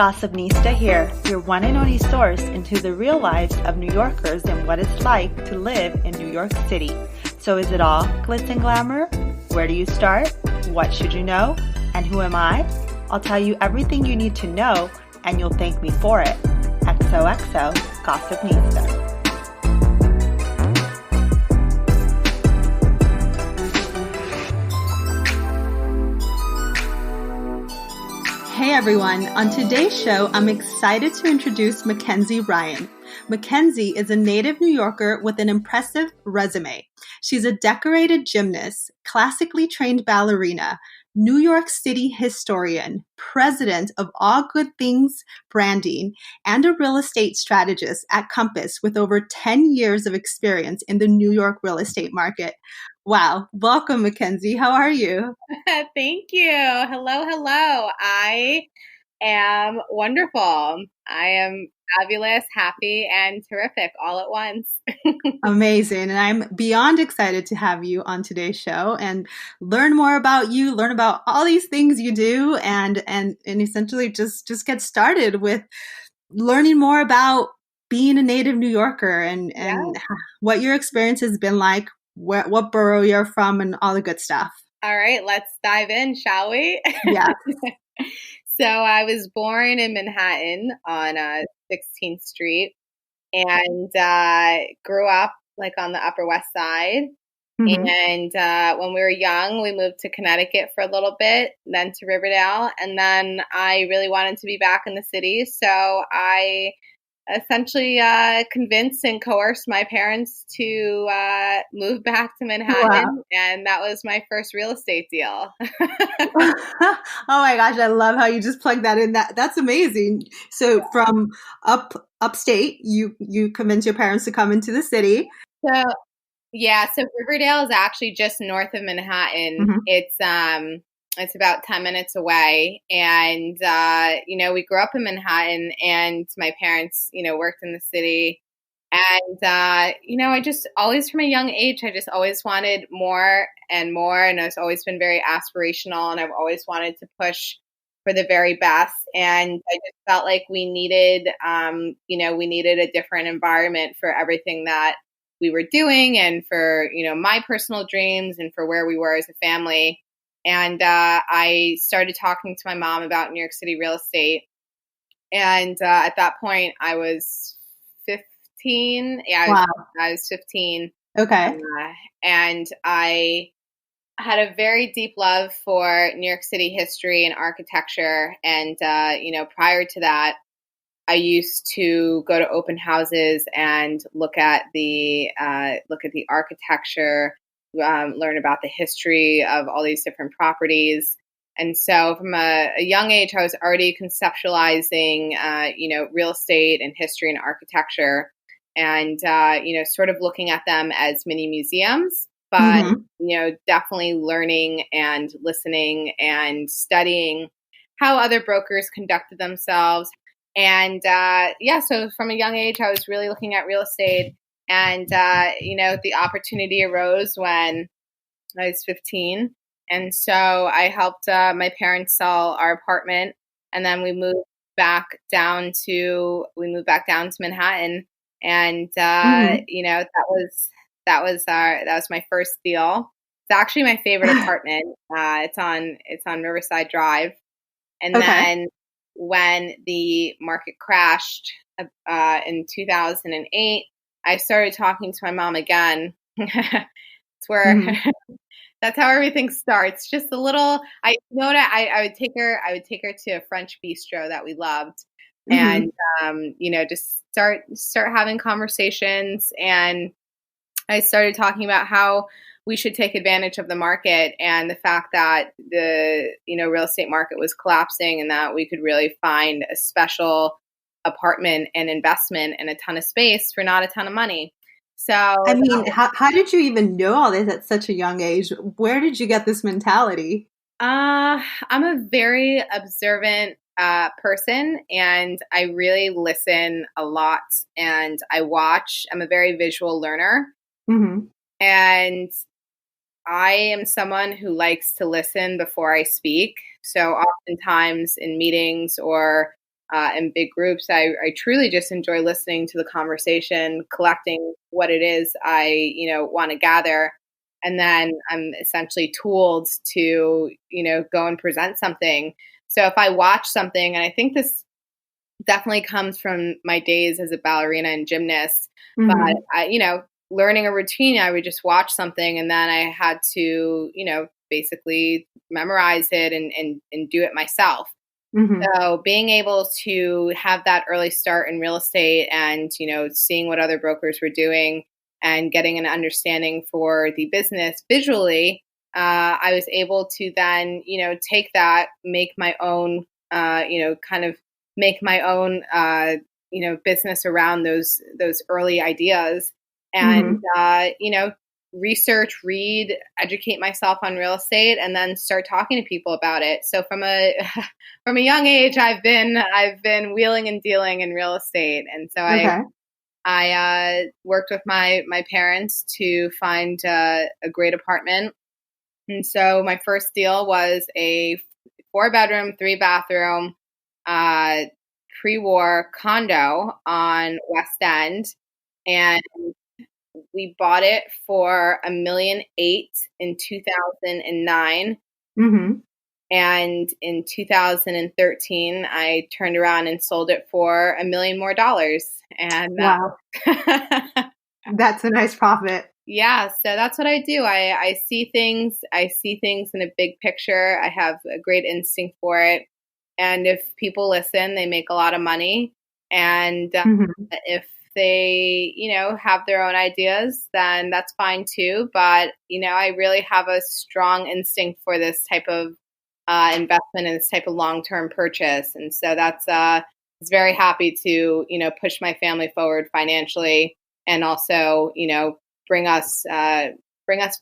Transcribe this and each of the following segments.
Gossipnista here, your one and only source into the real lives of New Yorkers and what it's like to live in New York City. So is it all glitz and glamour? Where do you start? What should you know? And who am I? I'll tell you everything you need to know, and you'll thank me for it. XOXO Gossipnista. Hey everyone, on today's show, I'm excited to introduce McKenzie Ryan. McKenzie is a native New Yorker with an impressive resume. She's a decorated gymnast, classically trained ballerina, New York City historian, president of All Good Things Branding, and a real estate strategist at Compass with over 10 years of experience in the New York real estate market. Wow. Welcome, McKenzie. How are you? Thank you. Hello, hello. I am wonderful. I am fabulous, happy, and terrific all at once. Amazing. And I'm beyond excited to have you on today's show and learn more about you, learn about all these things you do, and essentially just get started with learning more about being a native New Yorker and what your experience has been like, what borough you're from, and all the good stuff. All right, let's dive in, shall we? Yeah. So I was born in Manhattan on 16th Street and grew up like on the Upper West Side. Mm-hmm. And when we were young, we moved to Connecticut for a little bit, then to Riverdale. And then I really wanted to be back in the city. So I essentially convinced and coerced my parents to move back to Manhattan. Wow. And that was my first real estate deal. Oh my gosh, I love how you just plugged that in. That's amazing. So from upstate, you convinced your parents to come into the city. So Riverdale is actually just north of Manhattan. Mm-hmm. It's about 10 minutes away. And, we grew up in Manhattan and my parents, worked in the city. And, I just always from a young age, I just always wanted more and more. And I've always been very aspirational and I've always wanted to push for the very best. And I just felt like we needed a different environment for everything that we were doing and for, my personal dreams and for where we were as a family. And I started talking to my mom about New York City real estate. And at that point, I was 15. Yeah, wow. I was 15. Okay. And I had a very deep love for New York City history and architecture. And, prior to that, I used to go to open houses and look at the architecture, learn about the history of all these different properties. And so from a young age, I was already conceptualizing, real estate and history and architecture and, sort of looking at them as mini museums, but, mm-hmm. Definitely learning and listening and studying how other brokers conducted themselves. And, so from a young age, I was really looking at real estate. And, the opportunity arose when I was 15. And so I helped my parents sell our apartment. And then we moved back down to Manhattan. And, mm-hmm. that was my first deal. It's actually my favorite apartment. It's on Riverside Drive. And then when the market crashed in 2008, I started talking to my mom again. It's where mm-hmm. That's how everything starts. Just a little. I would take her to a French bistro that we loved, mm-hmm. and just start having conversations. And I started talking about how we should take advantage of the market and the fact that the real estate market was collapsing and that we could really find a special apartment and investment and a ton of space for not a ton of money. So, I mean, how did you even know all this at such a young age? Where did you get this mentality? I'm a very observant person and I really listen a lot and I watch. I'm a very visual learner. Mm-hmm. And I am someone who likes to listen before I speak. So oftentimes in meetings or in big groups. I truly just enjoy listening to the conversation, collecting what it is I, want to gather. And then I'm essentially tooled to, go and present something. So if I watch something, and I think this definitely comes from my days as a ballerina and gymnast, but learning a routine, I would just watch something and then I had to, basically memorize it and do it myself. So being able to have that early start in real estate and, seeing what other brokers were doing and getting an understanding for the business visually, I was able to then, take that, make my own, kind of make my own, business around those early ideas and, research, read, educate myself on real estate, and then start talking to people about it. So from a from a young age, I've been wheeling and dealing in real estate, and so I worked with my parents to find a great apartment. And so my first deal was a 4-bedroom, 3-bathroom, pre-war condo on West End, and we bought it for $1,800,000 in 2009. And in 2013, I turned around and sold it for $1 million more. And wow, that's a nice profit. Yeah, so that's what I do. I see things. I see things in a big picture. I have a great instinct for it. And if people listen, they make a lot of money. And if they, have their own ideas, then that's fine too. But, I really have a strong instinct for this type of investment and this type of long-term purchase. And so that's, it's very happy to, push my family forward financially and also, bring us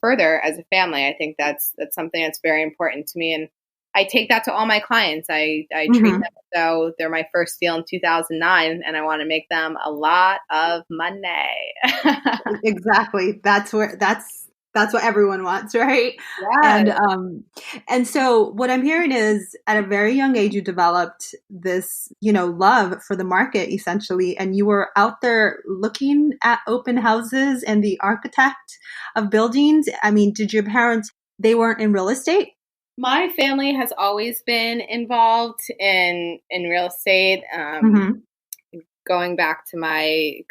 further as a family. I think that's something that's very important to me. And I take that to all my clients. I treat them as though they're my first deal in 2009 and I want to make them a lot of money. Exactly. That's what everyone wants, right? Yes. And so what I'm hearing is at a very young age, you developed this, love for the market essentially. And you were out there looking at open houses and the architect of buildings. I mean, did your parents, they weren't in real estate? My family has always been involved in real estate, going back to my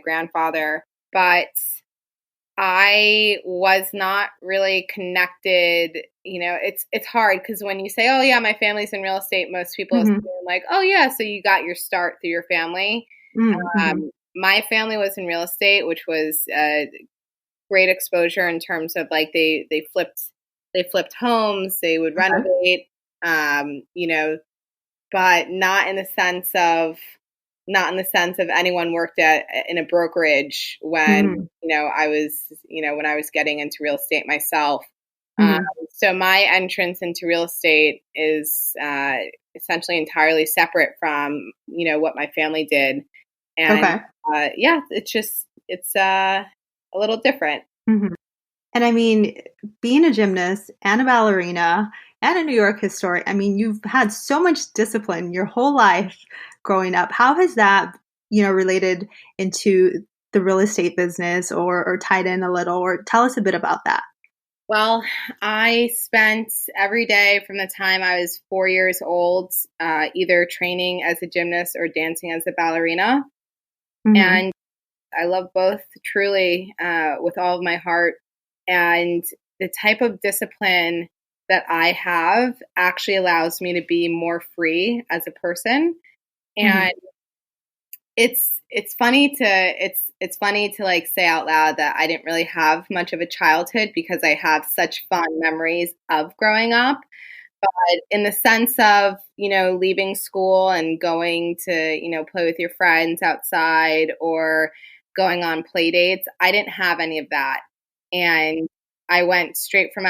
grandfather, but I was not really connected. It's hard because when you say, "Oh yeah, my family's in real estate," most people assume like, "Oh yeah, so you got your start through your family." My family was in real estate, which was great exposure in terms of like they flipped homes, they would renovate, but not in the sense of anyone worked in a brokerage when I was getting into real estate myself. So my entrance into real estate is essentially entirely separate from what my family did, and it's a little different. And I mean, being a gymnast and a ballerina and a New York historian, I mean, you've had so much discipline your whole life growing up. How has that, related into the real estate business or tied in a little, or tell us a bit about that? Well, I spent every day from the time I was 4 years old, either training as a gymnast or dancing as a ballerina. And I love both truly with all of my heart. And the type of discipline that I have actually allows me to be more free as a person. And it's funny to like say out loud that I didn't really have much of a childhood because I have such fond memories of growing up. But in the sense of, leaving school and going to, play with your friends outside or going on play dates, I didn't have any of that. And I went straight from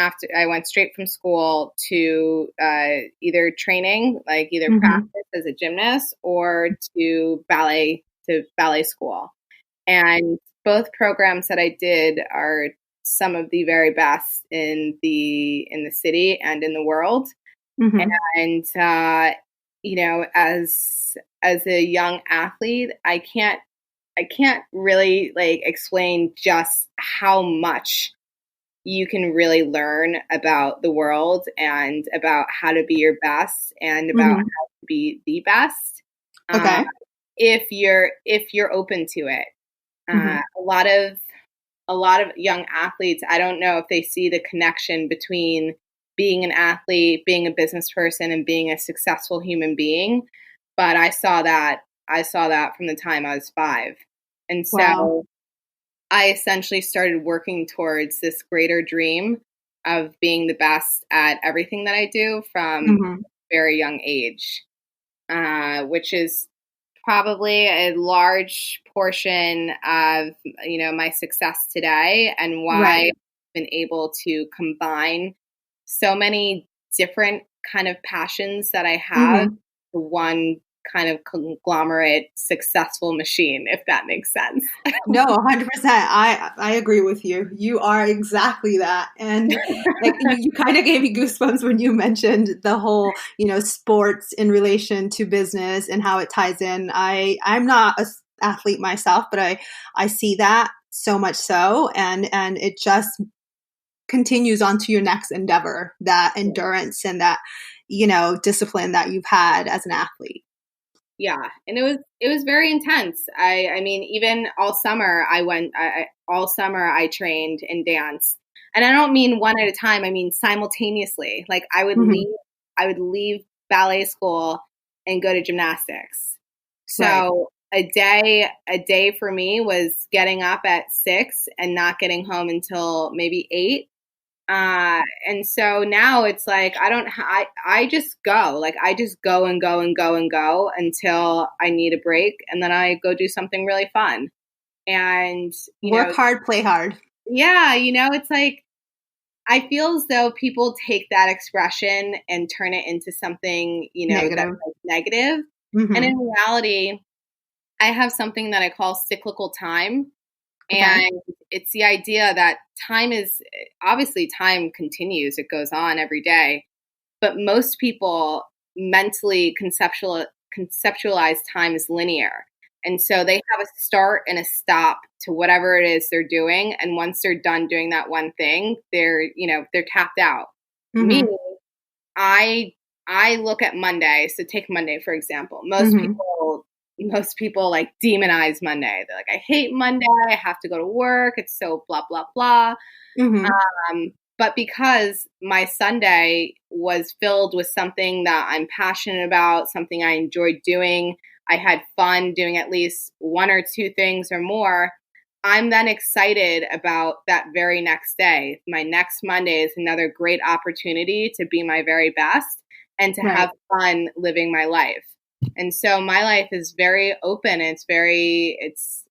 school to either training, like either practice as a gymnast or to ballet school. And both programs that I did are some of the very best in the city and in the world. And as a young athlete, I can't really like explain just how much you can really learn about the world and about how to be your best and about Mm-hmm. how to be the best. Uh, Okay. if you're open to it. Mm-hmm. A lot of young athletes, I don't know if they see the connection between being an athlete, being a business person, and being a successful human being. But I saw that from the time I was 5. And Wow. so I essentially started working towards this greater dream of being the best at everything that I do from Mm-hmm. a very young age, which is probably a large portion of my success today and why Right. I've been able to combine so many different kind of passions that I have Mm-hmm. to one kind of conglomerate successful machine, if that makes sense. No, 100%. I agree with you. You are exactly that. And like you kind of gave me goosebumps when you mentioned the whole, sports in relation to business and how it ties in. I'm not a athlete myself, but I see that so much so, and it just continues on to your next endeavor, that endurance and that, discipline that you've had as an athlete. Yeah, and it was very intense. I mean, even all summer all summer I trained in dance. And I don't mean one at a time, I mean simultaneously. Like Hmm. I would leave ballet school and go to gymnastics. Right. So a day for me was getting up at 6 and not getting home until maybe 8. And so now it's like I just go. Like I just go and go and go and go until I need a break, and then I go do something really fun. And Work hard, play hard. yeah, it's like I feel as though people take that expression and turn it into something, that's Negative. like negative. And in Hmm. reality, I have something that I call cyclical time. Okay. And it's the idea that time is obviously time continues, it goes on every day. But most people mentally conceptualize time as linear. And so they have a start and a stop to whatever it is they're doing. And once they're done doing that one thing, they're tapped out. Me, Hmm. I I look at Monday. So take Monday for example. Hmm. Most people like demonize Monday. They're like, I hate Monday. I have to go to work. It's so blah blah blah. Hmm. But because my Sunday was filled with something that I'm passionate about, something I enjoyed doing, I had fun doing at least one or two things or more, I'm then excited about that very next day. My next Monday is another great opportunity to be my very best and to have Right. fun living my life. And so my life is very open. It's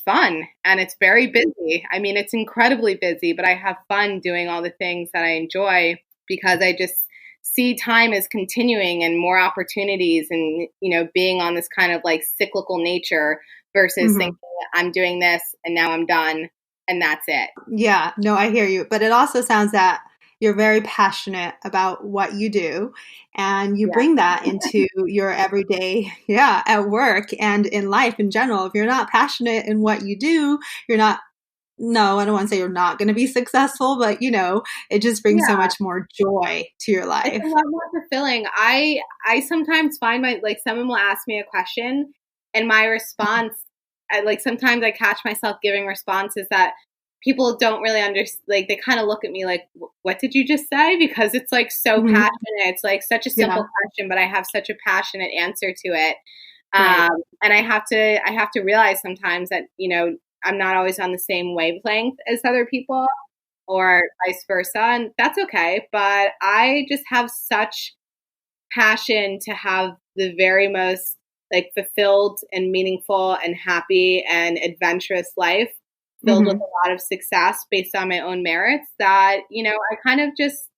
fun and it's very busy. I mean, it's incredibly busy, but I have fun doing all the things that I enjoy because I just see time as continuing and more opportunities and, being on this kind of like cyclical nature versus thinking Hmm. I'm doing this and now I'm done and that's it. Yeah, no, I hear you. But it also sounds that you're very passionate about what you do and you Yeah. bring that into your everyday, yeah, at work and in life in general. If you're not passionate in what you do, you're not, no, I don't want to say you're not going to be successful, but it just brings so Yeah. much more joy to your It's life. a lot more fulfilling. I sometimes find my like someone will ask me a question and my response like sometimes I catch myself giving responses that people don't really understand. Like they kind of look at me like, "What did you just say?" Because it's like so Hmm. passionate. It's like such a simple Yeah, question, but I have such a passionate answer to it. right. And I have to realize sometimes that I'm not always on the same wavelength as other people or vice versa. And that's okay. But I just have such passion to have the very most like fulfilled and meaningful and happy and adventurous life filled with Hmm. a lot of success based on my own merits that, I kind of just,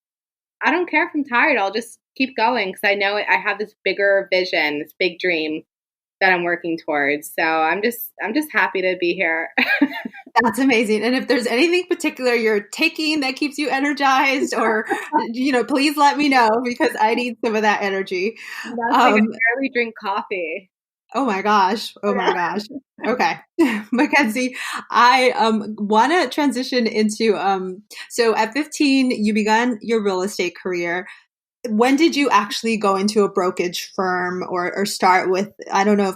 I don't care if I'm tired. I'll just keep going because I know I have this bigger vision, this big dream. that I'm working towards. So I'm just happy to be here. That's amazing. And if there's anything particular you're taking that keeps you energized, or, please let me know, because I need some of that energy. That's like I barely drink coffee. Oh my gosh. Oh my gosh. Okay. McKenzie, I want to transition into, so at 15, you began your real estate career. When did you actually go into a brokerage firm or start with, I don't know if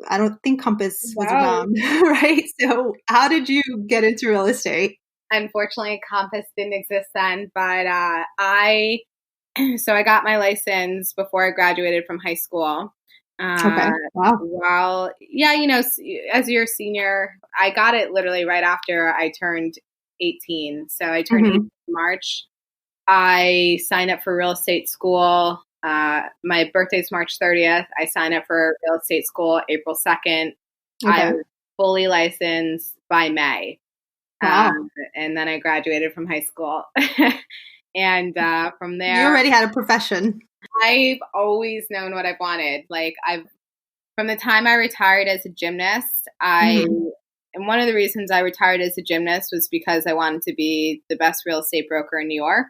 I don't think Compass was around, right? So how did you get into real estate? Unfortunately, Compass didn't exist then, but I got my license before I graduated from high school. Okay. Wow. Well, yeah, as you're a senior, I got it literally right after I turned 18. So I turned 18 in March. I signed up for real estate school. My birthday's March 30th. I signed up for real estate school April 2nd. Okay. I was fully licensed by May. Wow. And then I graduated from high school. And from there, you already had a profession. I've always known what I've wanted. Like from the time I retired as a gymnast, and one of the reasons I retired as a gymnast was because I wanted to be the best real estate broker in New York.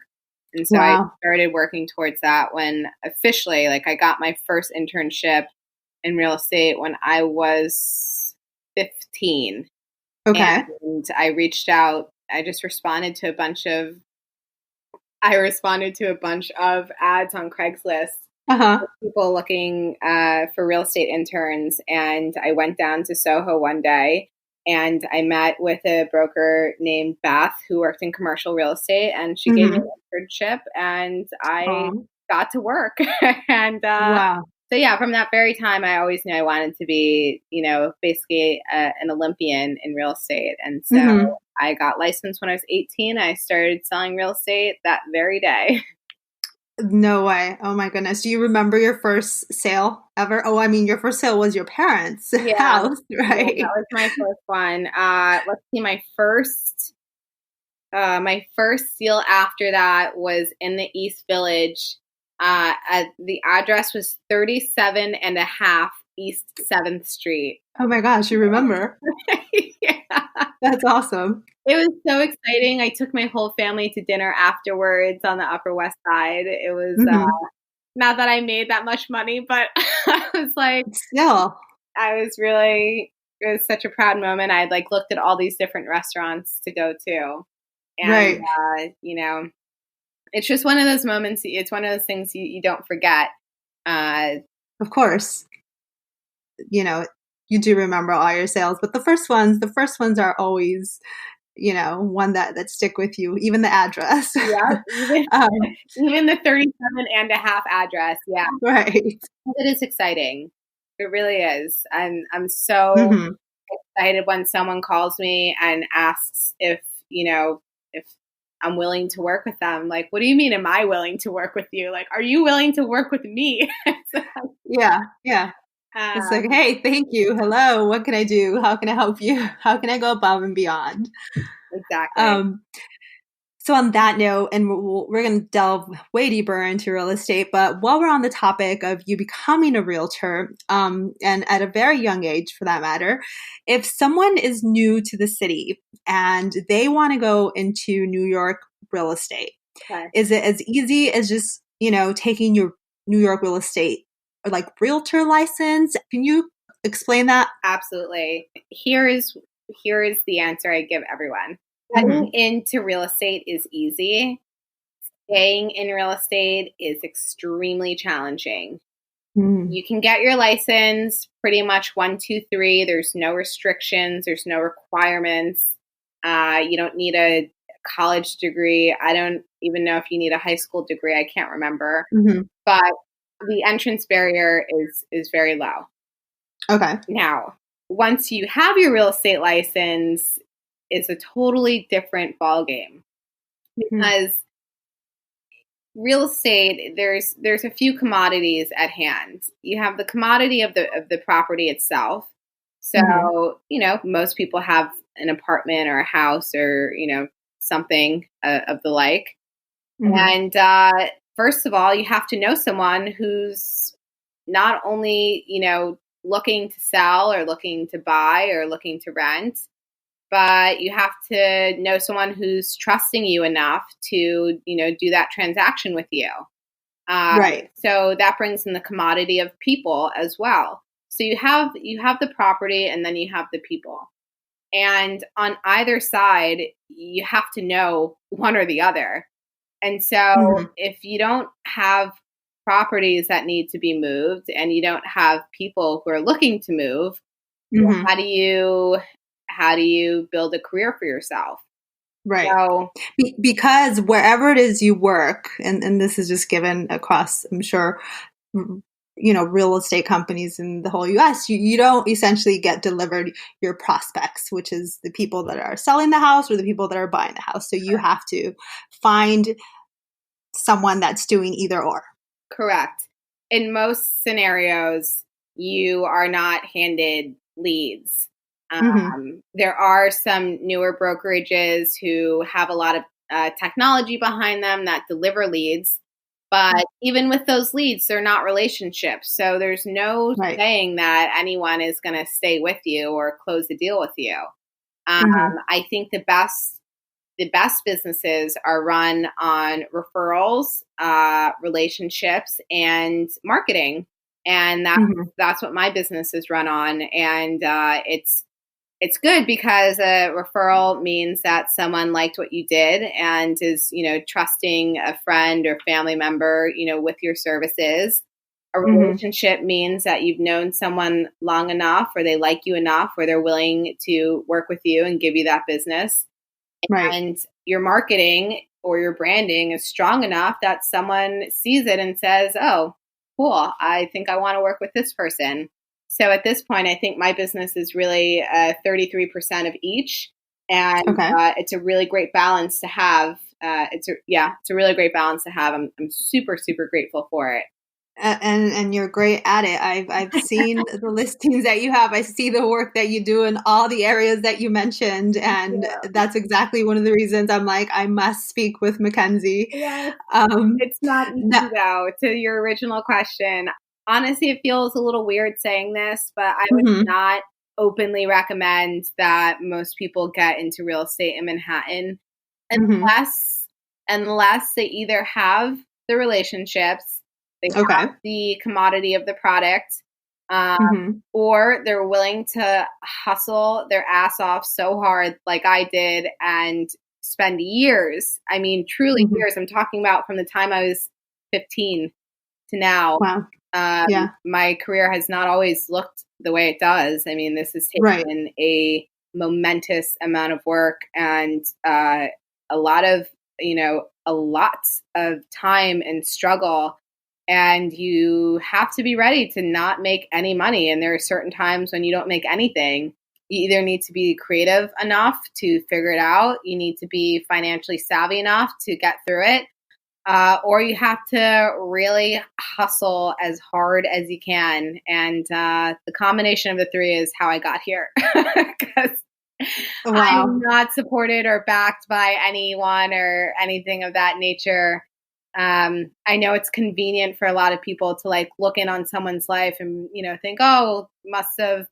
And so I started working towards that when officially, like, I got my first internship in real estate when I was 15. Okay. And I reached out. I responded to a bunch of ads on Craigslist. People looking for real estate interns. And I went down to Soho one day and I met with a broker named Beth who worked in commercial real estate, and she gave me an internship and I got to work. And so yeah, from that very time, I always knew I wanted to be, basically an Olympian in real estate. And so I got licensed when I was 18. I started selling real estate that very day. No way. Oh my goodness. Do you remember your first sale ever? Oh, I mean, your first sale was your parents' house, right? Yeah, that was my first one. Let's see, my first deal after that was in the East Village. The address was 37 and a half East 7th Street. Oh my gosh, you remember? Yeah. That's awesome. It was so exciting. I took my whole family to dinner afterwards on the Upper West Side. It was not that I made that much money, but I was like, still, it was such a proud moment. I'd looked at all these different restaurants to go to. And, it's just one of those moments. It's one of those things you don't forget. Of course, you do remember all your sales, but the first ones are always, one that stick with you, even the address. Yeah, even the 37 and a half address. Yeah, right. It is exciting. It really is. I'm so excited when someone calls me and asks if I'm willing to work with them. Like, what do you mean, am I willing to work with you? Like, are you willing to work with me? Yeah. It's like, hey, thank you. Hello, what can I do? How can I help you? How can I go above and beyond? Exactly. So on that note, and we're going to delve way deeper into real estate, but while we're on the topic of you becoming a realtor, and at a very young age for that matter, if someone is new to the city and they want to go into New York real estate, is it as easy as just, taking your New York real estate or like realtor license? Can you explain that? Absolutely. Here is the answer I give everyone. Getting into real estate is easy. Staying in real estate is extremely challenging. You can get your license pretty much 1, 2, 3. There's no restrictions. There's no requirements. You don't need a college degree. I don't even know if you need a high school degree. I can't remember. But the entrance barrier is very low. Okay. Now, once you have your real estate license, it's a totally different ballgame because real estate, there's a few commodities at hand. You have the commodity of the property itself. So, most people have an apartment or a house or, something of the like. And first of all, you have to know someone who's not only, looking to sell or looking to buy or looking to rent, but you have to know someone who's trusting you enough to, do that transaction with you. Right. So that brings in the commodity of people as well. So you have the property and then you have the people. And on either side, you have to know one or the other. And so if you don't have properties that need to be moved and you don't have people who are looking to move, how do you build a career for yourself? Right. So, Because wherever it is you work, and this is just given across, I'm sure, real estate companies in the whole US, you don't essentially get delivered your prospects, which is the people that are selling the house or the people that are buying the house. So you have to find someone that's doing either or. correct. In most scenarios, you are not handed leads. There are some newer brokerages who have a lot of technology behind them that deliver leads. But even with those leads, they're not relationships. So there's no saying that anyone is going to stay with you or close a deal with you. I think the best businesses are run on referrals, relationships, and marketing. And that's what my business is run on. And it's good because a referral means that someone liked what you did and is, trusting a friend or family member, with your services. A relationship means that you've known someone long enough or they like you enough where they're willing to work with you and give you that business. And your marketing or your branding is strong enough that someone sees it and says, oh, cool, I think I want to work with this person. So at this point, I think my business is really 33% of each. And it's a really great balance to have. It's a really great balance to have. I'm super, super grateful for it. And you're great at it. I've seen the listings that you have. I see the work that you do in all the areas that you mentioned, and that's exactly one of the reasons I'm like, I must speak with McKenzie. Yeah, it's not easy though. To your original question, honestly, it feels a little weird saying this, but I would not openly recommend that most people get into real estate in Manhattan unless they either have the relationships. They have the commodity of the product, or they're willing to hustle their ass off so hard like I did and spend years. I mean, truly years. I'm talking about from the time I was 15 to now. Wow. My career has not always looked the way it does. I mean, this has taken a momentous amount of work and a lot of time and struggle. And you have to be ready to not make any money. And there are certain times when you don't make anything. You either need to be creative enough to figure it out. You need to be financially savvy enough to get through it. Or you have to really hustle as hard as you can. And the combination of the three is how I got here. Because I'm not supported or backed by anyone or anything of that nature. I know it's convenient for a lot of people to like look in on someone's life and, think, oh, must have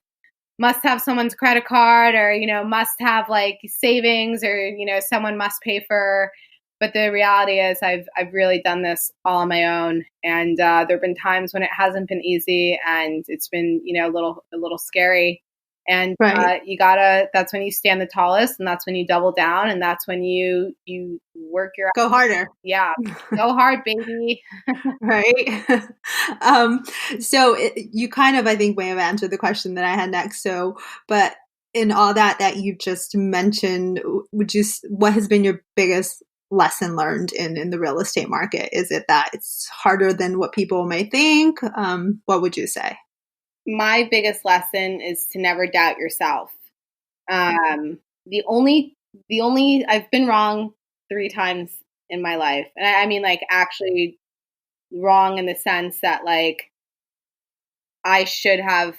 someone's credit card or, must have like savings or, someone must pay for. But the reality is I've really done this all on my own. And there've been times when it hasn't been easy and it's been, a little scary. And that's when you stand the tallest and that's when you double down and that's when you work your go harder. Yeah. Go hard, baby. Right. So you kind of, I think, may have answered the question that I had next. So, but in all that you just mentioned, what has been your biggest lesson learned in the real estate market? Is it that it's harder than what people may think? What would you say? My biggest lesson is to never doubt yourself. The only I've been wrong 3 times in my life. And I mean like actually wrong in the sense that like I should have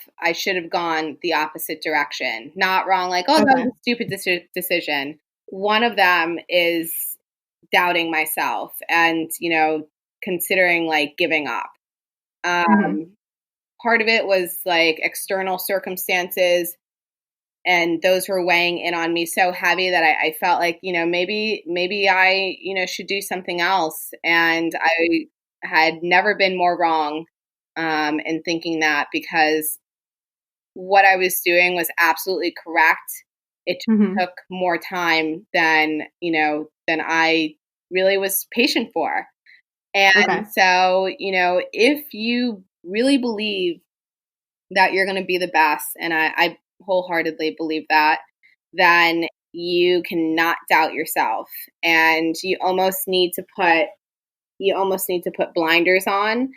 gone the opposite direction. Not wrong like, oh, that was a stupid decision. One of them is doubting myself and, considering like giving up. part of it was like external circumstances, and those were weighing in on me so heavy that I felt like, maybe I, should do something else. And I had never been more wrong in thinking that, because what I was doing was absolutely correct. It Mm-hmm. took more time than I really was patient for. And Okay. so, if you really believe that you're going to be the best, and I wholeheartedly believe that, then you cannot doubt yourself, and you almost need to put blinders on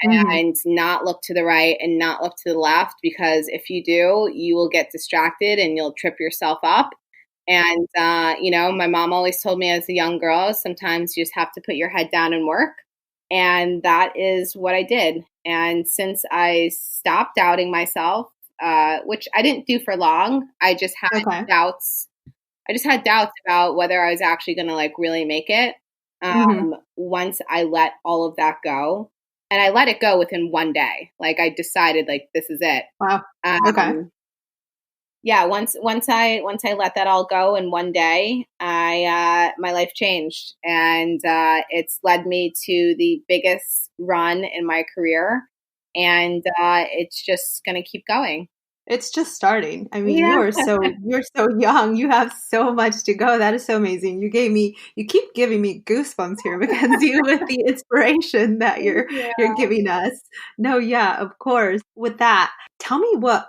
Mm-hmm. and not look to the right and not look to the left, because if you do, you will get distracted and you'll trip yourself up. And my mom always told me as a young girl, sometimes you just have to put your head down and work. And that is what I did. And since I stopped doubting myself, which I didn't do for long, I just had Okay. doubts. I just had doubts about whether I was actually going to like really make it. Mm-hmm. Once I let all of that go, and I let it go within one day. Like I decided, like, this is it. Wow. Okay. Um, yeah, once I let that all go in one day, I my life changed, and it's led me to the biggest run in my career, and it's just going to keep going. It's just starting. I mean, Yeah. you're so young. You have so much to go. That is so amazing. You keep giving me goosebumps here, Mackenzie, with the inspiration that you're giving us. No, yeah, of course. With that, tell me what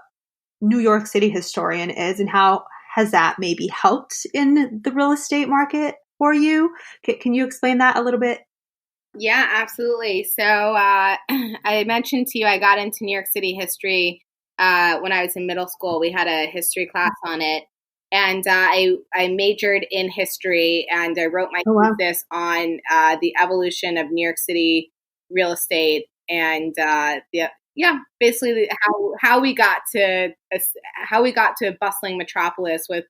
New York City historian is and how has that maybe helped in the real estate market for you? Can you explain that a little bit? Yeah, absolutely. So I mentioned to you I got into New York City history when I was in middle school. We had a history class on it, and I majored in history, and I wrote my Oh, wow. thesis on the evolution of New York City real estate, and basically how we got to a bustling metropolis with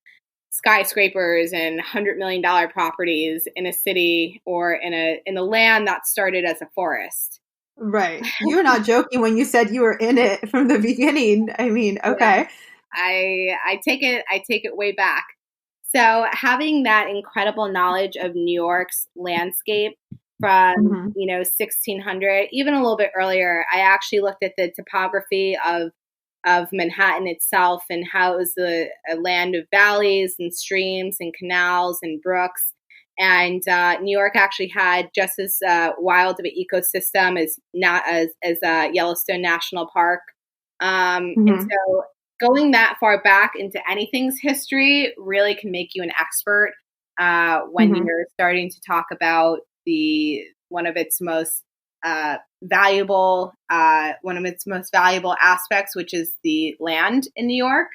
skyscrapers and $100 million properties in a city or in a land that started as a forest. Right. You're not joking when you said you were in it from the beginning. I mean, Yeah, okay. I take it way back. So having that incredible knowledge of New York's landscape from Mhm. 1600, even a little bit earlier, I actually looked at the topography of Manhattan itself and how it was a land of valleys and streams and canals and brooks. And New York actually had just as wild of an ecosystem as not as Yellowstone National Park. And Mhm. so going that far back into anything's history really can make you an expert when Mhm. you're starting to talk about the valuable one of its most valuable aspects, which is the land in New York,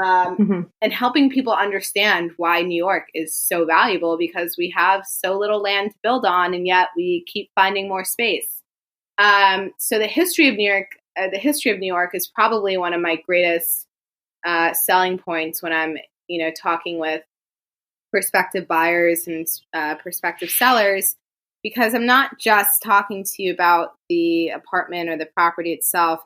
Mhm. and helping people understand why New York is so valuable, because we have so little land to build on, and yet we keep finding more space. So the history of New York is probably one of my greatest selling points when I'm, talking with prospective buyers and prospective sellers, because I'm not just talking to you about the apartment or the property itself.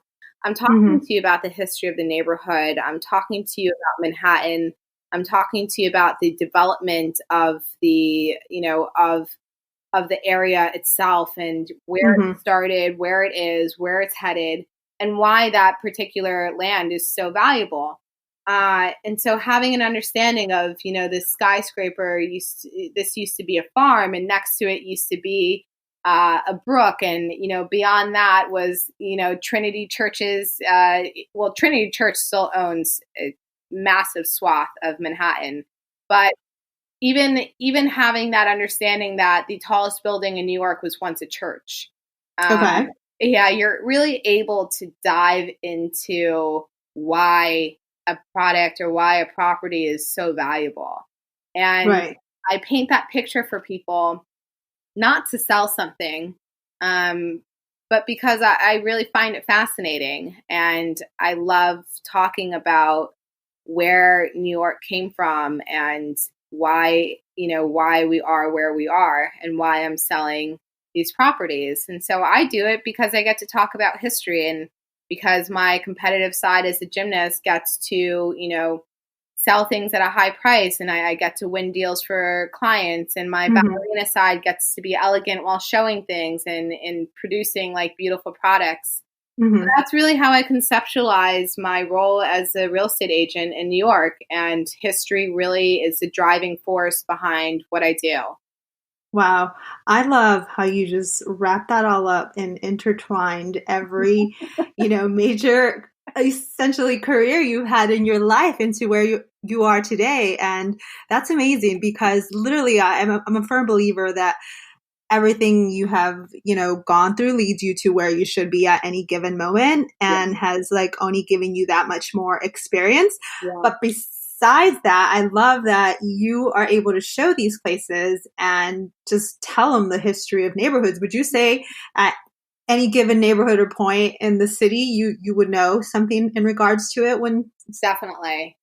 I'm talking Mhm. to you about the history of the neighborhood. I'm talking to you about Manhattan. I'm talking to you about the development of the area itself, and where it Mhm. started, where it is, where it's headed, and why that particular land is so valuable. And so having an understanding of, this skyscraper this used to be a farm, and next to it used to be a brook, and beyond that was Trinity Church's. Well, Trinity Church still owns a massive swath of Manhattan, but even having that understanding that the tallest building in New York was once a church. Okay. Yeah, you're really able to dive into why a product or why a property is so valuable. And Right. I paint that picture for people not to sell something, um, but because I really find it fascinating, and I love talking about where New York came from, and why we are where we are, and why I'm selling these properties. And so I do it because I get to talk about history, and because my competitive side as a gymnast gets to, sell things at a high price, and I get to win deals for clients, and my ballerina side gets to be elegant while showing things and producing like beautiful products. So that's really how I conceptualize my role as a real estate agent in New York, and history really is the driving force behind what I do. Wow. I love how you just wrap that all up and intertwined every, major essentially career you had in your life into where you are today. And that's amazing because literally I'm a firm believer that everything you have, gone through leads you to where you should be at any given moment and has like only given you that much more experience. Yeah. But besides that, I love that you are able to show these places and just tell them the history of neighborhoods. Would you say at any given neighborhood or point in the city, you would know something in regards to it when? Definitely.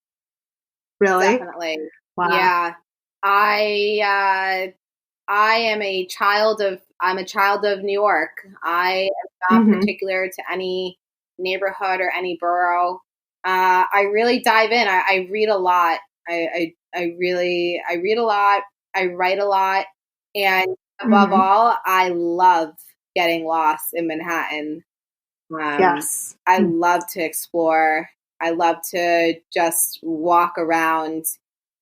Really? Definitely. Wow. Yeah. I am a child of New York. I am not particular to any neighborhood or any borough. I really dive in. I read a lot. I read a lot. I write a lot. And above all, I love getting lost in Manhattan. Yes. I love to explore. I love to just walk around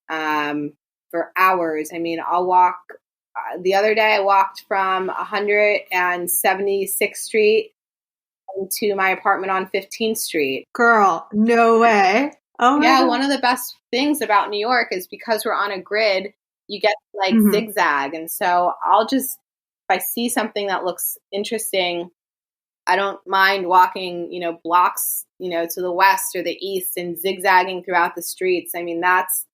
for hours. I mean, I'll walk. The other day, I walked from 176th Street to my apartment on 15th Street. Girl, no way. Oh, yeah. One of the best things about New York is because we're on a grid, you get to like zigzag. And so if I see something that looks interesting, I don't mind walking, blocks, to the west or the east and zigzagging throughout the streets. I mean, that's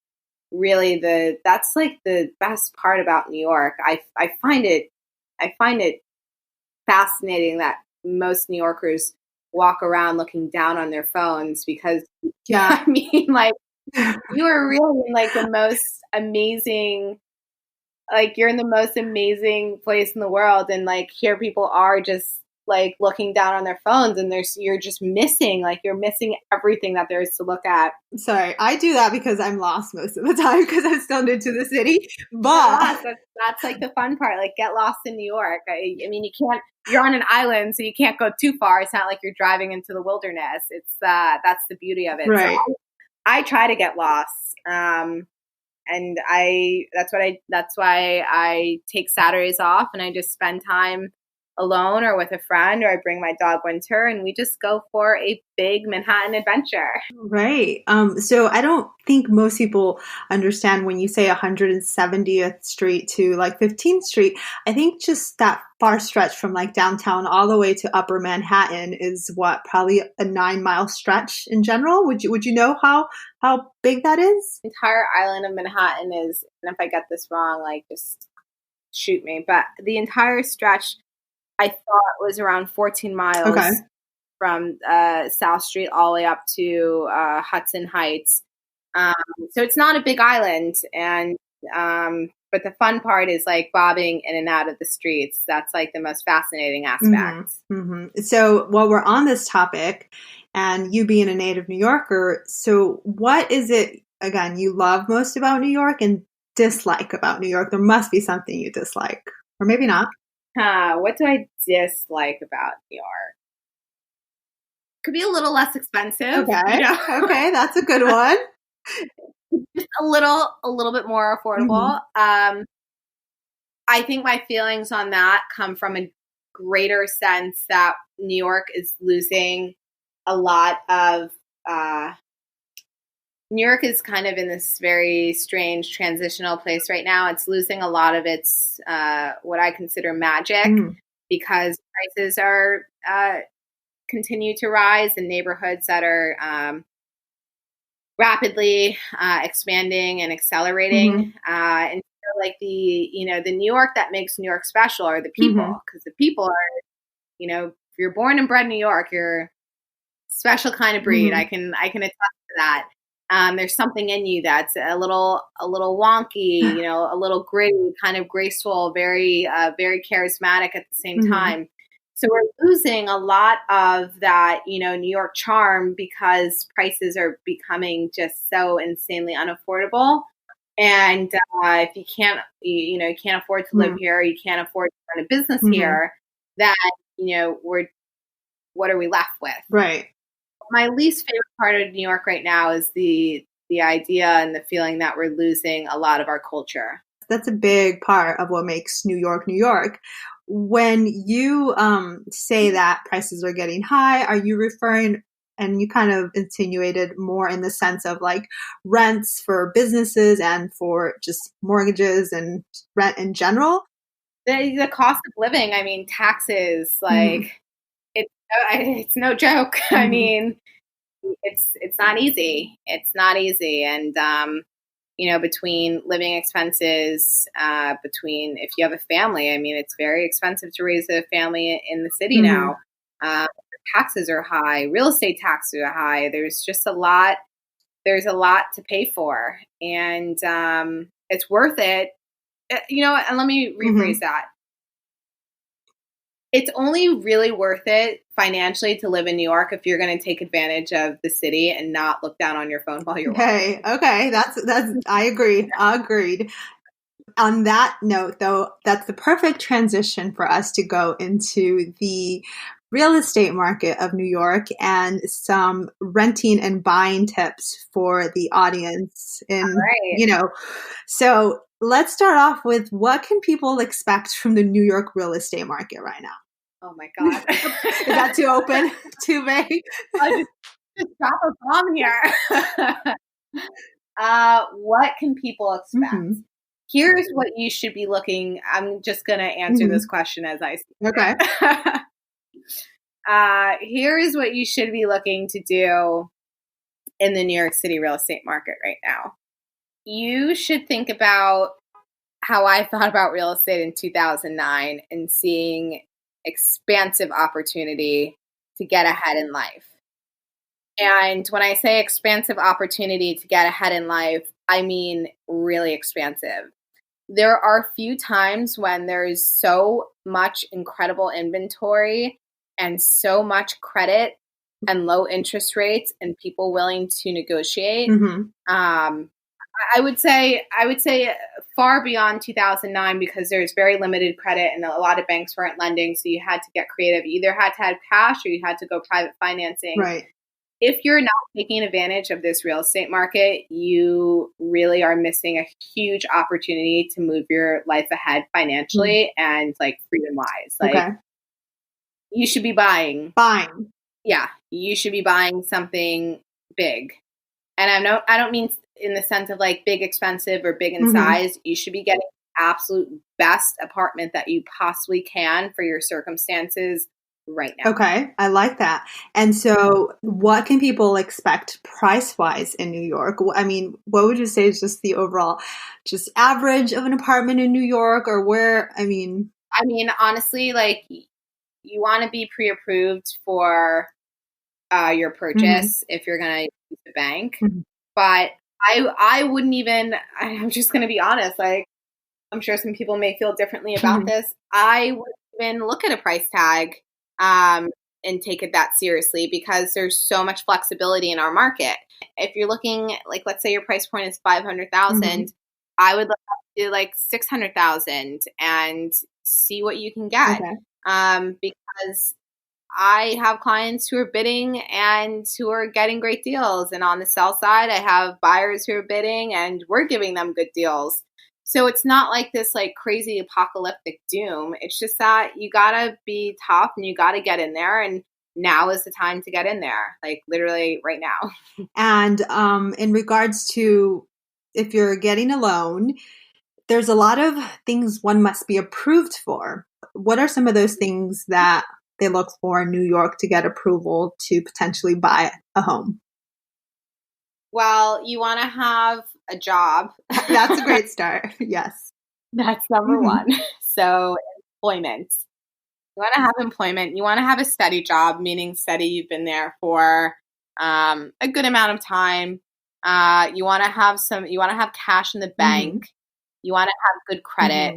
really that's like the best part about New York. I find it fascinating that most New Yorkers walk around looking down on their phones because I mean, like, you are really in like the most amazing, like, you're in the most amazing place in the world, and like here people are just like looking down on their phones, and you're just missing everything that there is to look at. Sorry, I do that because I'm lost most of the time because I'm still new to the city. But that's like the fun part. Like, get lost in New York. I mean, you're on an island, so you can't go too far. It's not like you're driving into the wilderness. It's that's the beauty of it. Right. So I try to get lost. And that's why I take Saturdays off and I just spend time alone or with a friend, or I bring my dog Winter and we just go for a big Manhattan adventure. Right. So I don't think most people understand when you say 170th Street to like 15th Street. I think just that far stretch from like downtown all the way to Upper Manhattan is probably a 9-mile stretch in general. Would you know how big that is? The entire island of Manhattan is, and if I get this wrong, like just shoot me, but the entire stretch I thought was around 14 miles from South Street all the way up to Hudson Heights. So it's not a big island, and but the fun part is like bobbing in and out of the streets. That's like the most fascinating aspect. So while we're on this topic, and you being a native New Yorker, so what is it, again, you love most about New York and dislike about New York? There must be something you dislike, or maybe not. What do I dislike about New York? Could be a little less expensive. Okay. Okay, that's a good one. Just a little bit more affordable. I think my feelings on that come from a greater sense that New York is losing a lot of New York is kind of in this very strange transitional place right now. It's losing a lot of its what I consider magic because prices are continue to rise in neighborhoods that are rapidly expanding and accelerating. And so like the New York that makes New York special are the people, because the people are, if you're born and bred in New York, you're a special kind of breed. I can attest to that. There's something in you that's a little wonky, a little gritty, kind of graceful, very, very charismatic at the same time. So we're losing a lot of that, New York charm because prices are becoming just so insanely unaffordable. And if you can't, you can't afford to live here, you can't afford to run a business here, then, what are we left with? Right. My least favorite part of New York right now is the idea and the feeling that we're losing a lot of our culture. That's a big part of what makes New York, New York. When you say that prices are getting high, are you referring, and you kind of insinuated more in the sense of like rents for businesses and for just mortgages and rent in general? The cost of living, I mean, taxes, like it's no joke. I mean, it's not easy. It's not easy. And, between living expenses, between if you have a family, I mean, it's very expensive to raise a family in the city now. Taxes are high. Real estate taxes are high. There's just a lot. There's a lot to pay for. And it's worth it. And let me rephrase that. It's only really worth it financially to live in New York if you're going to take advantage of the city and not look down on your phone while you're walking. Okay. That's, I agree. Agreed. On that note, though, that's the perfect transition for us to go into the real estate market of New York and some renting and buying tips for the audience. So let's start off with what can people expect from the New York real estate market right now? Oh my God. Is that too open? Too vague? I just drop a bomb here. What can people expect? Here's what you should be looking. I'm just going to answer this question as I see it. Okay. Here is what you should be looking to do in the New York City real estate market right now. You should think about how I thought about real estate in 2009 and seeing expansive opportunity to get ahead in life. And when I say expansive opportunity to get ahead in life, I mean really expansive. There are few times when there is so much incredible inventory and so much credit and low interest rates and people willing to negotiate. I would say far beyond 2009 because there's very limited credit and a lot of banks weren't lending. So you had to get creative. You either had to have cash or you had to go private financing. Right. If you're not taking advantage of this real estate market, you really are missing a huge opportunity to move your life ahead financially and like freedom wise. Like you should be buying. Yeah. You should be buying something big. And I don't mean in the sense of like big expensive or big in size. You should be getting the absolute best apartment that you possibly can for your circumstances right now. Okay. I like that. And so what can people expect price-wise in New York? I mean, what would you say is just the overall, just average of an apartment in New York or where, I mean, honestly, like you want to be pre-approved for your purchase if you're going to use the bank. But I wouldn't even, I'm just going to be honest, like I'm sure some people may feel differently about this. I wouldn't even look at a price tag and take it that seriously because there's so much flexibility in our market. If you're looking, like, let's say your price point is $500,000, I would look up to like $600,000 and see what you can get. Because I have clients who are bidding and who are getting great deals. And on the sell side, I have buyers who are bidding and we're giving them good deals. So it's not like this like crazy apocalyptic doom. It's just that you gotta be tough and you gotta get in there. And now is the time to get in there, like literally right now. And in regards to if you're getting a loan, there's a lot of things one must be approved for. What are some of those things that they look for in New York to get approval to potentially buy a home? Well, you want to have a job. That's a great start. Yes. That's number one. So employment. You want to have employment. You want to have a steady job, meaning steady you've been there for a good amount of time. You want to have cash in the bank. You want to have good credit.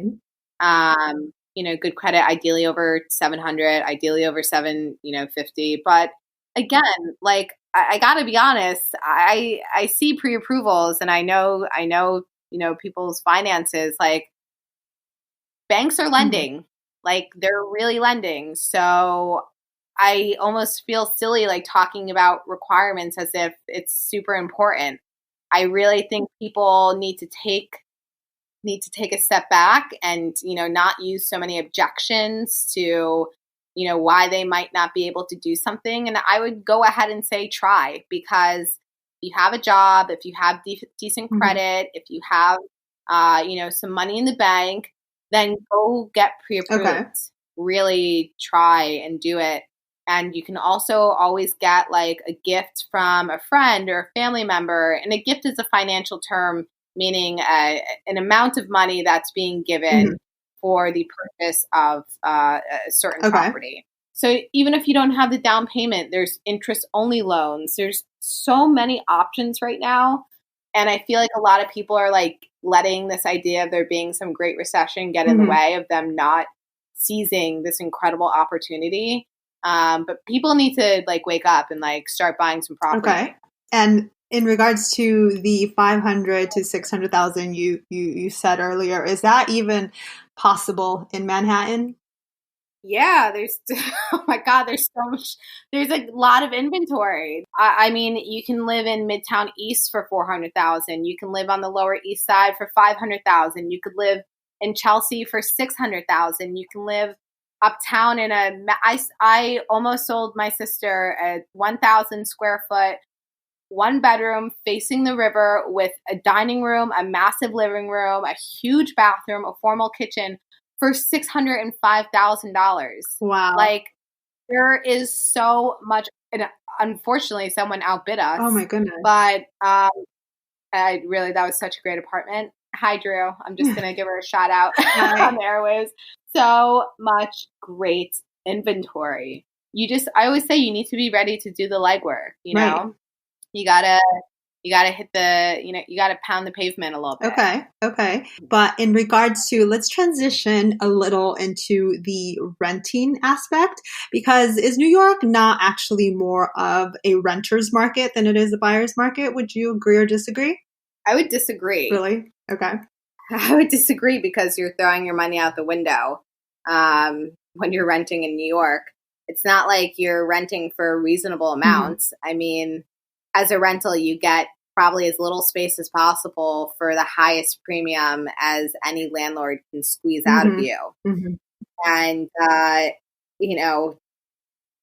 good credit, ideally over 700, ideally over 750. But again, like I got to be honest, I see pre-approvals and I know, people's finances, like banks are lending, like they're really lending. So I almost feel silly, like talking about requirements as if it's super important. I really think people need to take a step back and, not use so many objections to, why they might not be able to do something. And I would go ahead and say, try, because if you have a job, if you have decent credit, if you have, some money in the bank, then go get pre-approved. Okay. Really try and do it. And you can also always get like a gift from a friend or a family member. And a gift is a financial term, meaning an amount of money that's being given for the purchase of a certain property. So even if you don't have the down payment, there's interest-only loans. There's so many options right now. And I feel like a lot of people are like letting this idea of there being some great recession get in the way of them not seizing this incredible opportunity. But people need to like wake up and like start buying some property. Okay. And in regards to the 500 to 600,000 you said earlier, is that even possible in Manhattan? Yeah, there's oh my God, there's a lot of inventory. I mean, you can live in Midtown East for 400,000. You can live on the Lower East Side for 500,000. You could live in Chelsea for 600,000. You can live uptown in I almost sold my sister a 1,000 square foot, 1 bedroom facing the river with a dining room, a massive living room, a huge bathroom, a formal kitchen for $605,000. Wow. Like there is so much, and unfortunately someone outbid us. Oh my goodness. But that was such a great apartment. Hi, Drew. I'm just going to give her a shout out on the airwaves. So much great inventory. I always say you need to be ready to do the legwork, know? You gotta hit you gotta pound the pavement a little bit. Okay. But in regards to, let's transition a little into the renting aspect, because is New York not actually more of a renter's market than it is a buyer's market? Would you agree or disagree? I would disagree. Really? Okay. I would disagree because you're throwing your money out the window when you're renting in New York. It's not like you're renting for reasonable amounts. I mean, as a rental, you get probably as little space as possible for the highest premium as any landlord can squeeze out of you. And,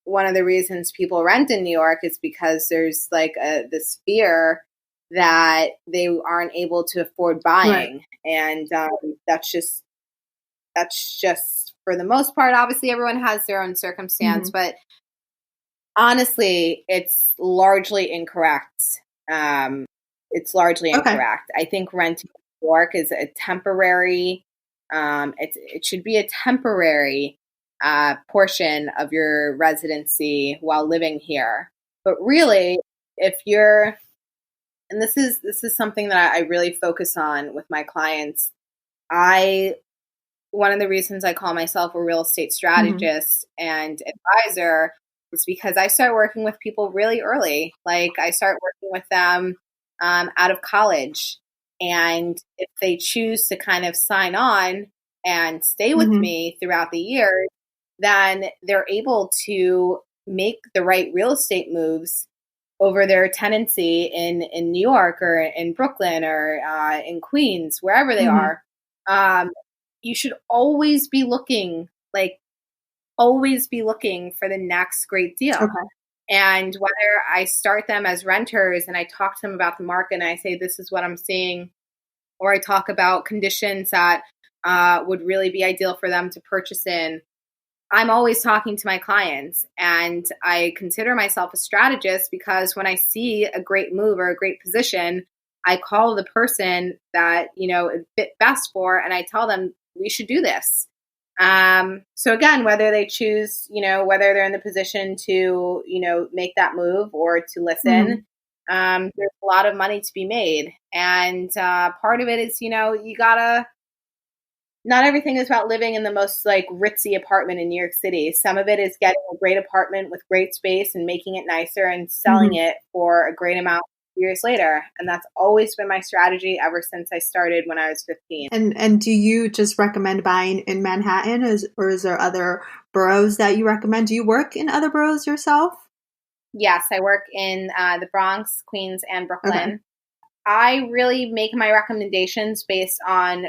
one of the reasons people rent in New York is because there's like this fear that they aren't able to afford buying. And that's just for the most part. Obviously, everyone has their own circumstance, but honestly, it's largely incorrect. It's largely incorrect. I think renting in New York is a temporary. It should be a temporary portion of your residency while living here. But really, if you're, and this is something that I really focus on with my clients. One of the reasons I call myself a real estate strategist and advisor is because I start working with people really early. Like I start working with them out of college. And if they choose to kind of sign on and stay with me throughout the years, then they're able to make the right real estate moves over their tenancy in New York or in Brooklyn or in Queens, wherever they are. You should always be looking for the next great deal. And whether I start them as renters and I talk to them about the market and I say, this is what I'm seeing, or I talk about conditions that would really be ideal for them to purchase in, I'm always talking to my clients, and I consider myself a strategist because when I see a great move or a great position, I call the person that, it fit best for, and I tell them we should do this. So again, whether they choose, whether they're in the position to, make that move or to listen, there's a lot of money to be made. And part of it is, you gotta not everything is about living in the most like ritzy apartment in New York City. Some of it is getting a great apartment with great space and making it nicer and selling it for a great amount years later. And that's always been my strategy ever since I started when I was 15. And do you just recommend buying in Manhattan, or is there other boroughs that you recommend? Do you work in other boroughs yourself? Yes, I work in the Bronx, Queens, and Brooklyn. Okay. I really make my recommendations based on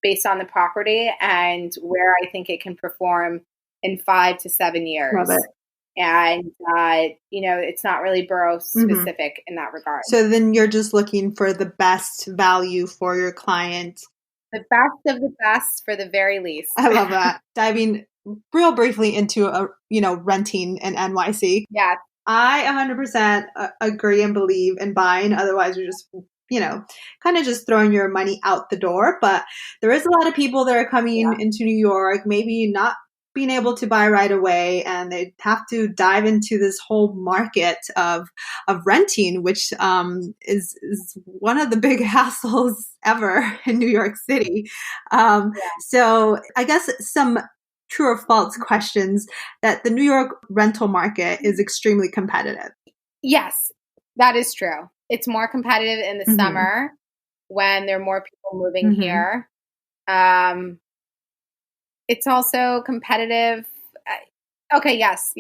the property and where I think it can perform in 5 to 7 years. Love it. And, it's not really borough specific in that regard. So then you're just looking for the best value for your client. The best of the best for the very least. I love that. Diving real briefly into, renting in NYC. Yeah. I 100% agree and believe in buying. Otherwise, you're just, kind of just throwing your money out the door. But there is a lot of people that are coming into New York, maybe not being able to buy right away, and they have to dive into this whole market of renting, which is one of the big hassles ever in New York City. So I guess some true or false questions that the New York rental market is extremely competitive. Yes, that is true. It's more competitive in the summer when there are more people moving here. It's also competitive. Okay, yes.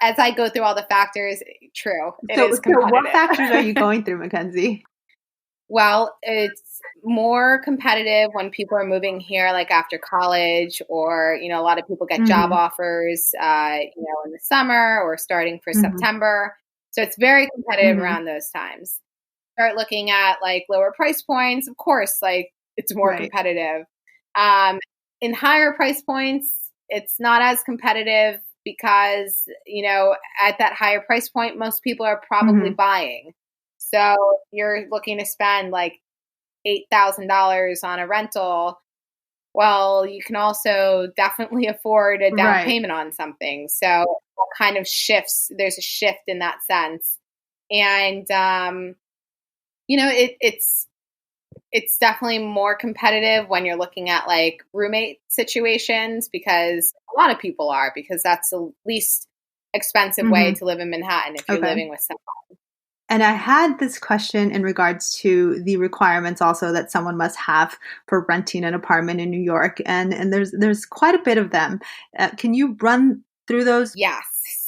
As I go through all the factors, true. It is competitive. So what factors are you going through, McKenzie? Well, it's more competitive when people are moving here, like after college, or, a lot of people get job offers, in the summer or starting for September. So it's very competitive around those times. Start looking at like lower price points. Of course, like it's more competitive. In higher price points, it's not as competitive because, at that higher price point, most people are probably buying. So you're looking to spend like $8,000 on a rental. Well, you can also definitely afford a down payment on something. So it kind of shifts. There's a shift in that sense. And, it's definitely more competitive when you're looking at like roommate situations, because a lot of people are, because that's the least expensive way to live in Manhattan if you're living with someone. And I had this question in regards to the requirements also that someone must have for renting an apartment in New York. And there's quite a bit of them. Can you run through those? Yes.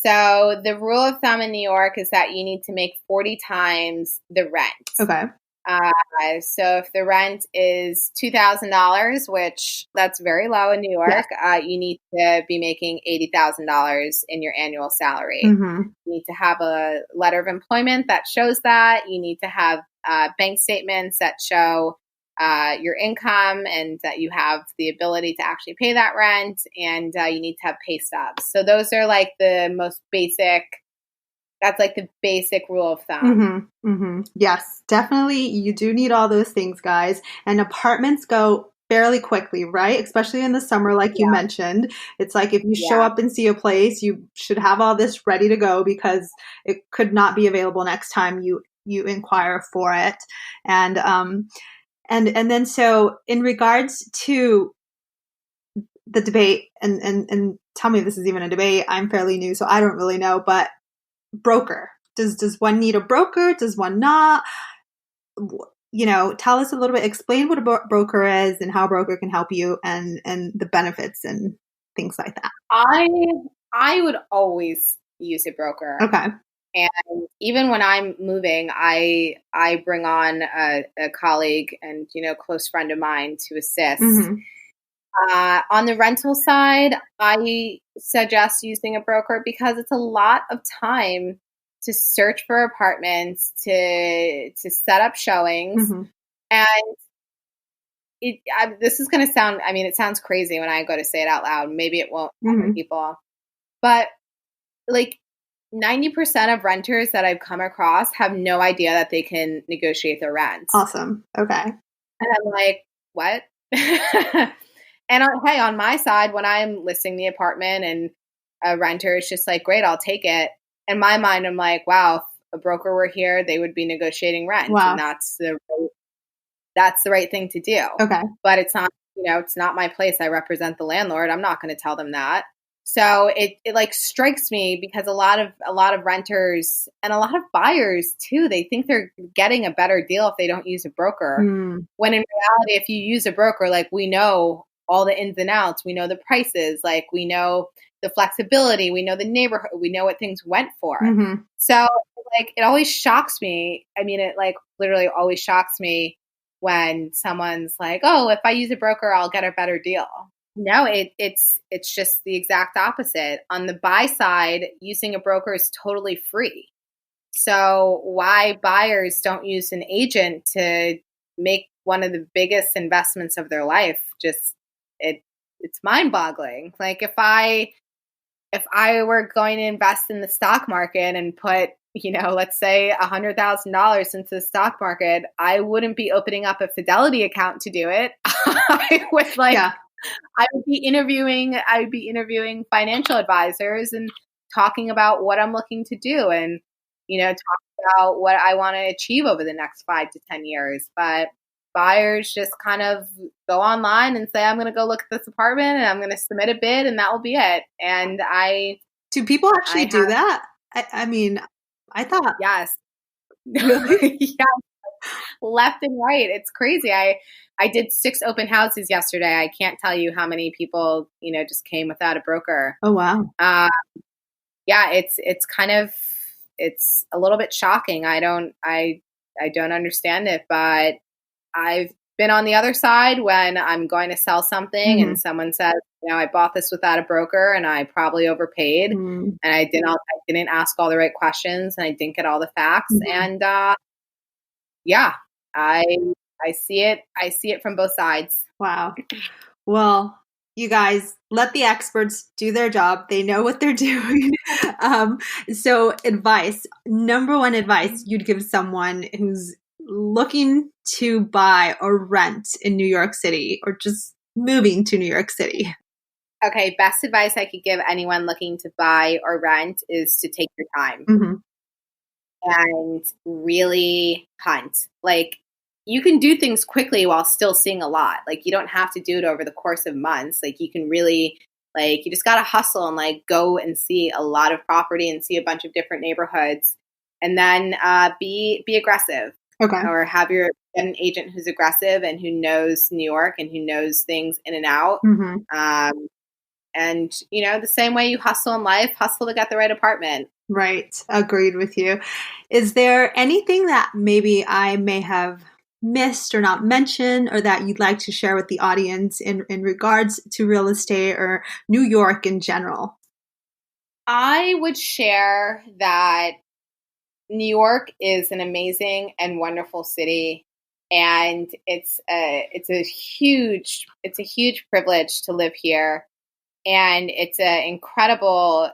So the rule of thumb in New York is that you need to make 40 times the rent. Okay. So if the rent is $2,000, which that's very low in New York, you need to be making $80,000 in your annual salary. You need to have a letter of employment that shows that. You need to have bank statements that show your income and that you have the ability to actually pay that rent, and you need to have pay stubs. So those are like the most basic. That's like the basic rule of thumb. Yes, definitely. You do need all those things, guys. And apartments go fairly quickly, right? Especially in the summer, like you mentioned. It's like if you show up and see a place, you should have all this ready to go because it could not be available next time you inquire for it. And then so in regards to the debate, and tell me if this is even a debate. I'm fairly new, so I don't really know, but broker. Does one need a broker? Does one not? Tell us a little bit, explain what a broker is and how a broker can help you and the benefits and things like that. I would always use a broker. Okay. And even when I'm moving, I bring on a colleague and, close friend of mine to assist. On the rental side, I suggest using a broker because it's a lot of time to search for apartments, to set up showings. And this is going to sound, it sounds crazy when I go to say it out loud. Maybe it won't for people. But like 90% of renters that I've come across have no idea that they can negotiate their rent. Awesome. Okay. And I'm like, what? And hey, on my side, when I'm listing the apartment and a renter is just like, great, I'll take it. In my mind, I'm like, wow, if a broker were here, they would be negotiating rent. Wow. And that's the right thing to do. Okay. But it's not it's not my place. I represent the landlord. I'm not going to tell them that. So it like strikes me because a lot of renters and a lot of buyers too, they think they're getting a better deal if they don't use a broker. When in reality, if you use a broker, like we know all the ins and outs, we know the prices, like we know the flexibility, we know the neighborhood, we know what things went for. So like it always shocks me. I mean, it like literally always shocks me when someone's like, "Oh, if I use a broker, I'll get a better deal." No, it's just the exact opposite. On the buy side, using a broker is totally free. So why buyers don't use an agent to make one of the biggest investments of their life, just it's mind-boggling. Like if I were going to invest in the stock market and put, let's say $100,000 into the stock market, I wouldn't be opening up a Fidelity account to do it. I would be interviewing financial advisors and talking about what I'm looking to do and, talking about what I want to achieve over the next 5 to 10 years. But buyers just kind of go online and say, I'm going to go look at this apartment and I'm going to submit a bid and that will be it. And do people actually do that? I mean, I thought. Yes. Really? Yeah. Left and right. It's crazy. I did 6 open houses yesterday. I can't tell you how many people, just came without a broker. Oh, wow. Yeah, it's a little bit shocking. I don't understand it, but I've been on the other side when I'm going to sell something and someone says, I bought this without a broker and I probably overpaid and I didn't ask all the right questions and I didn't get all the facts. And yeah, I see it. I see it from both sides. Wow. Well, you guys, let the experts do their job. They know what they're doing. So number one advice you'd give someone who's looking to buy or rent in New York City or just moving to New York City? Okay, best advice I could give anyone looking to buy or rent is to take your time and really hunt. Like, you can do things quickly while still seeing a lot. Like, you don't have to do it over the course of months. Like, you can really, you just got to hustle and go and see a lot of property and see a bunch of different neighborhoods and then be aggressive. Okay. Or get an agent who's aggressive and who knows New York and who knows things in and out. And, the same way you hustle in life, hustle to get the right apartment. Right. Agreed with you. Is there anything that maybe I may have missed or not mentioned or that you'd like to share with the audience in regards to real estate or New York in general? I would share that New York is an amazing and wonderful city, and it's a huge privilege to live here, and it's an incredible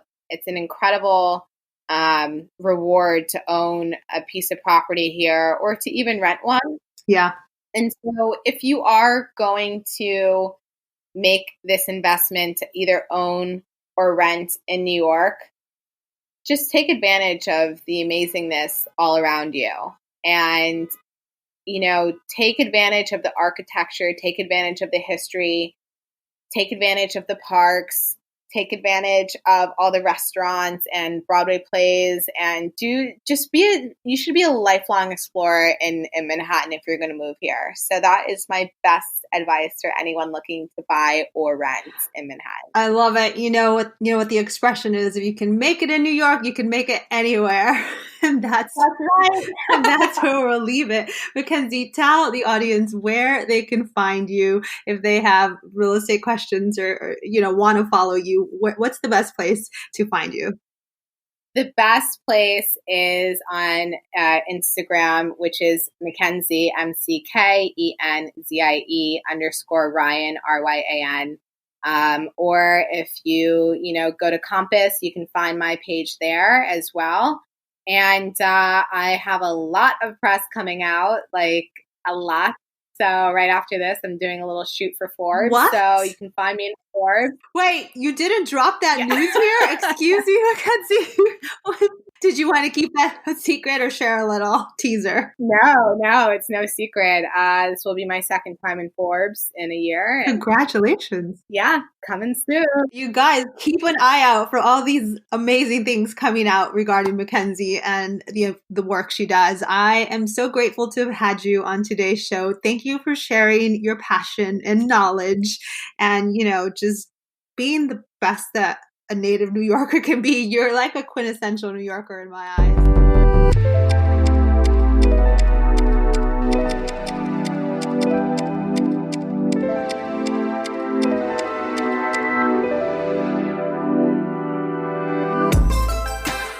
reward to own a piece of property here or to even rent one. Yeah. And so if you are going to make this investment to either own or rent in New York, just take advantage of the amazingness all around you and, take advantage of the architecture, take advantage of the history, take advantage of the parks, take advantage of all the restaurants and Broadway plays and you should be a lifelong explorer in Manhattan if you're going to move here. So that is my best advice for anyone looking to buy or rent in Manhattan. I love it. You know what the expression is, if you can make it in New York, you can make it anywhere. And that's right. And that's where we'll leave it. McKenzie, tell the audience where they can find you if they have real estate questions or want to follow you. What's the best place to find you? The best place is on Instagram, which is McKenzie, McKenzie_Ryan, RYAN. Or if you go to Compass, you can find my page there as well. And I have a lot of press coming out, like a lot. So right after this, I'm doing a little shoot for Forbes. What? So you can find me in Forbes. Wait, you didn't drop that news here? Excuse me, Mackenzie. Did you want to keep that a secret or share a little teaser? No, it's no secret. This will be my second time in Forbes in a year. Congratulations. Yeah, coming soon. You guys keep an eye out for all these amazing things coming out regarding McKenzie and the work she does. I am so grateful to have had you on today's show. Thank you for sharing your passion and knowledge and, just being the best that a native New Yorker can be. You're like a quintessential New Yorker in my eyes.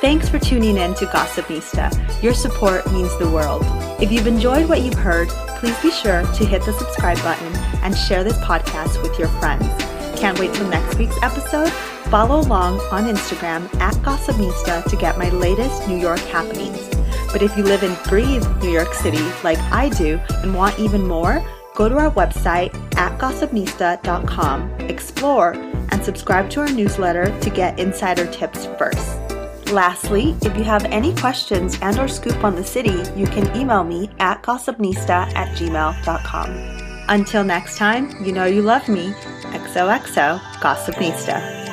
Thanks for tuning in to Gossipnista. Your support means the world. If you've enjoyed what you've heard, please be sure to hit the subscribe button and share this podcast with your friends. Can't wait till next week's episode? Follow along on Instagram at Gossipnista to get my latest New York happenings. But if you live and breathe New York City like I do and want even more, go to our website at gossipnista.com, explore, and subscribe to our newsletter to get insider tips first. Lastly, if you have any questions and or scoop on the city, you can email me at gossipnista@gmail.com. Until next time, you know you love me. XOXO Gossipnista.